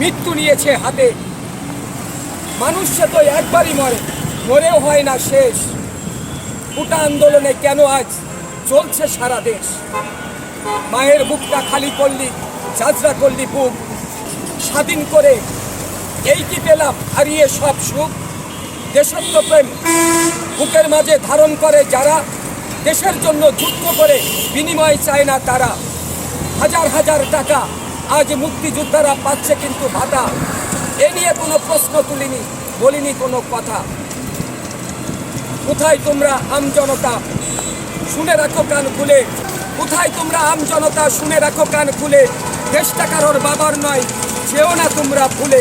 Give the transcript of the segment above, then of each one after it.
মৃত্যু নিয়েছে হাতে। মানুষ সে তো একবারই মরে, মরেও হয় না শেষ। কোটা আন্দোলনে কেন আজ চলছে সারা দেশ? মায়ের বুকটা খালি করলি, যাত্রা করলি বুক, স্বাধীন করে এই কি পেলাম হারিয়ে সব সুখ? দেশত্বপ্রেম বুকের মাঝে ধারণ করে যারা, দেশের জন্য যুদ্ধ করে বিনিময় চায় না তারা। হাজার হাজার টাকা আজ মুক্তিযোদ্ধারা পাচ্ছে কিন্তু ভাতা। এ নিয়ে কোনো প্রশ্ন তুলিনি, বলিনি কোনো কথা। কোথায় তোমরা আমজনতা, শুনে রাখো কান খুলে। কোথায় তোমরা আমজনতা, শুনে রাখো কান খুলে। দেশটা কারোর বাবার নয়, যেও না তোমরা ভুলে।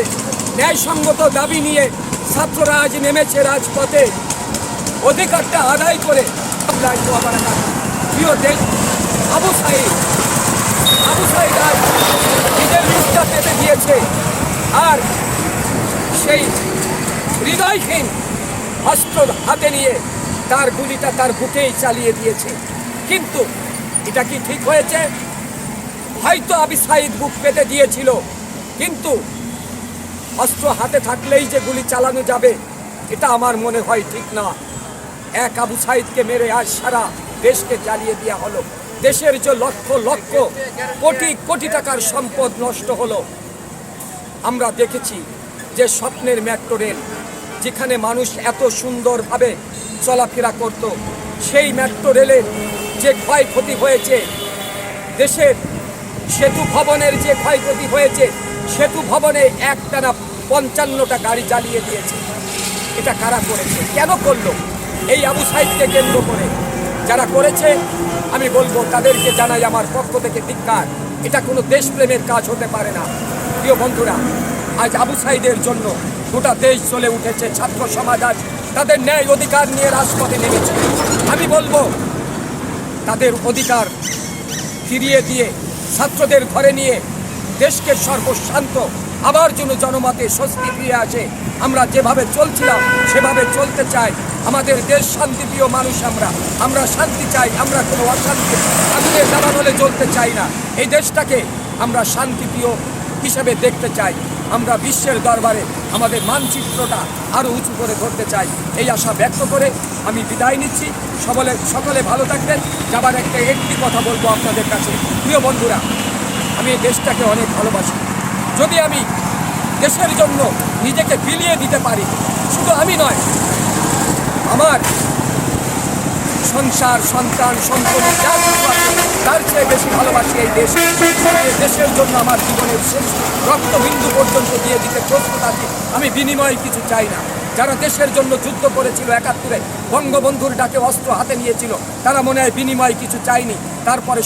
ন্যায়সঙ্গত দাবি নিয়ে ছাত্ররা আজ নেমেছে রাজপথে, অধিকারটা আদায় করে। প্রিয় দেশ, আবু সাঈদ আজ নিজের লিস্টটা পেতে দিয়েছে, আর সেই হৃদয়হীন অস্ত্র হাতে নিয়ে তার গুলিটা তার বুকেই চালিয়ে দিয়েছে। কিন্তু এটা কি ঠিক হয়েছে? হয়তো আবু সাঈদ বুক পেতে দিয়েছিল, কিন্তু অস্ত্র হাতে থাকলেই যে গুলি চালানো যাবে এটা আমার মনে হয় ঠিক না। এক আবু সাঈদকে মেরে আজ সারা দেশকে জ্বালিয়ে দেওয়া হলো। দেশের যে লক্ষ লক্ষ কোটি কোটি টাকার সম্পদ নষ্ট হলো। আমরা দেখেছি যে স্বপ্নের মেট্রো রেল, যেখানে মানুষ এত সুন্দরভাবে চলাফেরা করত, সেই মেট্রো রেলের যে ক্ষয়ক্ষতি হয়েছে, দেশের সেতু ভবনের যে ক্ষয়ক্ষতি হয়েছে, সেতু ভবনে একটানা 55টা গাড়ি জ্বালিয়ে দিয়েছে। এটা কারা করেছে, কেন করলো? এই আবু সাঈদকে কেন্দ্র করে যারা করেছে, আমি বলবো তাদেরকে জানাই আমার পক্ষ থেকে ধিক্কার। এটা কোনো দেশপ্রেমের কাজ হতে পারে না। প্রিয় বন্ধুরা, আজ আবু সাঈদের জন্য গোটা দেশ চলে উঠেছে। ছাত্র সমাজ আজ তাদের ন্যায় অধিকার নিয়ে রাজপথে নেমেছে। আমি বলবো তাদের অধিকার ফিরিয়ে দিয়ে ছাত্রদের ঘরে নিয়ে দেশকে সর্বশান্ত আবার যেন জনমতে স্বস্তি ফিরে আসে। আমরা যেভাবে চলছিলাম সেভাবে চলতে চাই। আমাদের দেশ শান্তিপ্রিয় মানুষ, আমরা শান্তি চাই। আমরা কোনো অশান্তি আগুনে জ্বালানো চলতে চাই না। এই দেশটাকে আমরা শান্তিপ্রিয় হিসেবে দেখতে চাই। আমরা বিশ্বের দরবারে আমাদের মানচিত্রটা আরও উঁচু করে ধরতে চাই। এই আশা ব্যক্ত করে আমি বিদায় নিচ্ছি। সকলে ভালো থাকবেন। যাবার একটি কথা বলবো আপনাদের কাছে, প্রিয় বন্ধুরা, আমি এই দেশটাকে অনেক ভালোবাসি। যদি আমি দেশের জন্য নিজেকে বিলিয়ে দিতে পারি, শুধু আমি নয়, আমার সংসার, সন্তান, সন্ততি তার চেয়ে বেশি ভালোবাসি এই দেশ। দেশের জন্য আমার জীবনের শেষ রক্তবিন্দু পর্যন্ত দিয়ে দিতে প্রস্তুত আছি। আমি বিনিময়ে কিছু চাই না। যারা দেশের জন্য যুদ্ধ করেছিল 71-এ, বঙ্গবন্ধুর ডাকে অস্ত্র হাতে নিয়েছিল, তারা মনে হয় বিনিময়ে কিছু চায়নি। তারপরে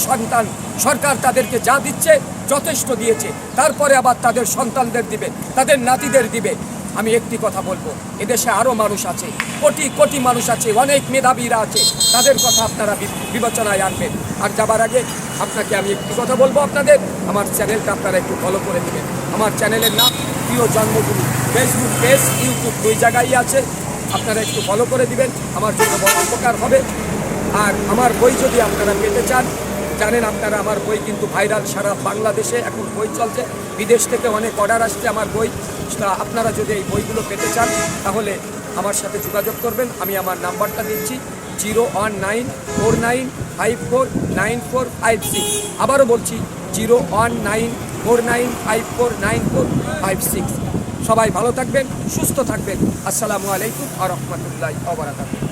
সরকার তাদেরকে যা দিচ্ছে যথেষ্ট দিয়েছে, তারপরে আবার তাদের সন্তানদের দিবে, তাদের নাতিদের দিবে। আমি একটি কথা বলবো, এদেশে আরও মানুষ আছে, কোটি কোটি মানুষ আছে, অনেক মেধাবীরা আছে। তাদের কথা আপনারা বিবেচনায় আনবেন। আর যাবার আগে আপনাকে আমি একটি কথা বলবো, আপনাদের আমার চ্যানেলটা আপনারা একটু ফলো করে দেবেন। আমার চ্যানেলের নাম প্রিয় জন্মভূমি। ফেসবুক পেজ, ইউটিউব 2 জায়গায় আছে। আপনারা একটু ফলো করে দিবেন, আমার জন্য বড় উপকার হবে। আর আমার বই যদি আপনারা পেতে চান, জানেন আপনারা আমার বই কিন্তু ভাইরাল, সারা বাংলাদেশে এখন বই চলছে। বিদেশ থেকে অনেক অর্ডার আসছে আমার বই। আপনারা যদি এই বইগুলো পেতে চান তাহলে আমার সাথে যোগাযোগ করবেন। আমি আমার নাম্বারটা দিচ্ছি 01949549456। আবারও বলছি 01949549456। সবাই ভালো থাকবেন, সুস্থ থাকবেন। আসসালামু আলাইকুম ওয়া রাহমাতুল্লাহি ওয়া বারাকাতুহু।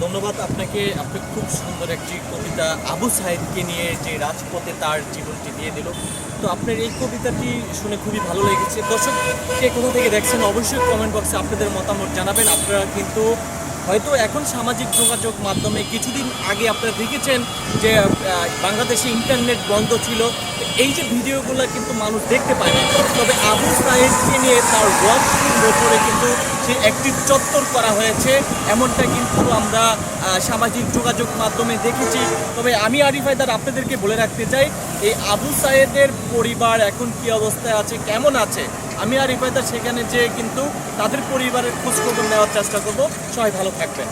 ধন্যবাদ আপনাকে। আপনি খুব সুন্দর একটি কবিতা আবু সাঈদকে নিয়ে যে রাজপথে তার জীবনটি দিয়ে দিল। তো আপনার এই কবিতাটি শুনে খুবই ভালো লেগেছে। দর্শক কে কোথা থেকে দেখছেন অবশ্যই কমেন্ট বক্সে আপনাদের মতামত জানাবেন। আপনারা কিন্তু হয়তো এখন সামাজিক যোগাযোগ মাধ্যমে কিছুদিন আগে আপনারা দেখেছেন যে বাংলাদেশে ইন্টারনেট বন্ধ ছিল, এই যে ভিডিওগুলো কিন্তু মানুষ দেখতে পায় না। তবে আবু সাঈদকে নিয়ে তার ওয়ার্কটির ওপরে কিন্তু সে একটি চত্বর করা হয়েছে, এমনটা কিন্তু আমরা সামাজিক যোগাযোগ মাধ্যমে দেখেছি। তবে আমি আরিফ হায়দার আপনাদেরকে বলে রাখতে চাই, এই আবু সাঈদের পরিবার এখন কী অবস্থায় আছে, কেমন আছে, আমি আরিফ হায়দার সেখানে যেয়ে কিন্তু তাদের পরিবারের খোঁজখবর নেওয়ার চেষ্টা করব। সবাই ভালো থাকবেন।